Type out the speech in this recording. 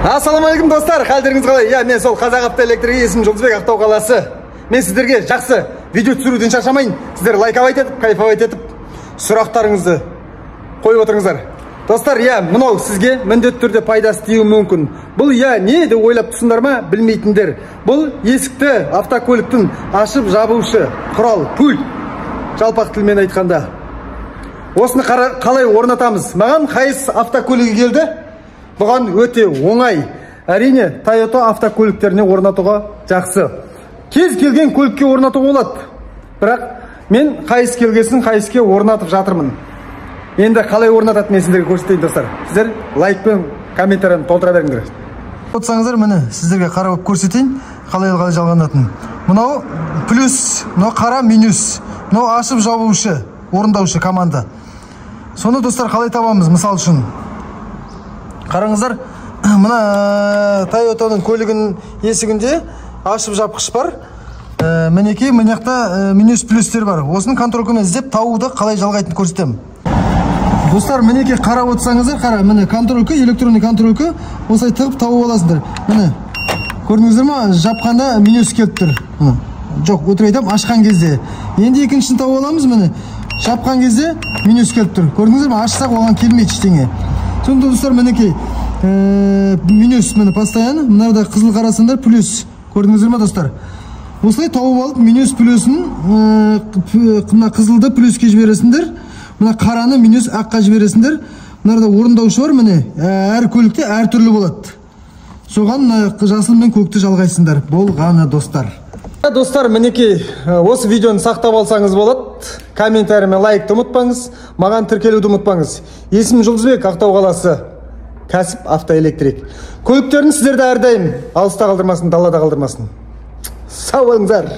Ассалаумағалейкум достар, қалдырыңыз қалай? Мен сол Қазақ автоэлектрик, есімім Жұлдызбек, Ақтау қаласы. Мен сіздерге жақсы видео түсіруден шаршамайын. Сіздер лайкавайт етіп, кайфавайт етіп, сұрақтарыңызды қойып отырыңыздар. Достар, мынау сізге міндетті түрде пайдасы тиюі мүмкін. Бұл не деп ойлап тұрсыңдар ма, білмейтіндер. Бұл есікті автокөліктің ашып жабушы құрал, пульт. Жалпақ тілмен айтқанда. Осыны қалай орнатамыз? Маған қайсы автокөлігі келді? Бұған өте оңай. Әрине, Toyota автокөліктеріне орнатуға жақсы. Кез келген көлікке орнатуға болады. Бірақ мен қайсы келгесін қайсыке орнатып жатырмын. Енді қалай орнатады мен сіздерге көрсетейін достар. Сіздер лайк пен комментарияны толтыра беріңдер. Отсаңыздар, міне сіздерге қарап көрсетейін, қалай жалғанатын. Мынау плюс, мынау қара минус, мынау ашып жабушы, орындаушы команда. Соны достар қалай табамыз? Мысал үшін қараңыздар, мына Toyotаның көлігінің есігінде ашып жапқыш бар. Мінекей, мынақта минус плюстер бар. Осының контролкамен іздеп тауды қалай жалғайтын көрсетемін. Достар, мінекей қарап отырсаңыздар, қара, міне контролка, электронный контролка, осылай тығып тауып аласыңдар. Міне, көрдіңіздер ма? Жапқанда минус келіп тұр. Жоқ, өтірік айтам, ашқан кезде. Енді екіншісін тауып аламыз, міне. Жапқан кезде минус келіп тұр. Көрдіңіздер ма? Ашсақ оған келмейді ештеңе. Сонда достар, мінекей минус міне постоянно, мынарда қызыл қарасыңдар, плюс. Көрдіңіздер ма достар? Осылай тауып алып, минус плюсын мына қызылды плюске жібересіңдер. Мына қараны минус аққа жібересіңдер. Мынарда орындаушы бар, міне. Әр көлікте әр түрлі болады. Соған жасыл мен көкті жалғайсыңдар. Болғаны достар. Достар, мінекей осы видеоны сақтап алсаңыз болады. Комментариямен лайкты ұмытпаңыз, маған тіркелуді ұмытпаңыз. Есімім Жұлдызбек, Ақтау қаласы, кәсіп автоэлектрик. Көліктерін сіздерді әрдайым алыста қалдырмасын, далада қалдырмасын. Сау болыңыздар.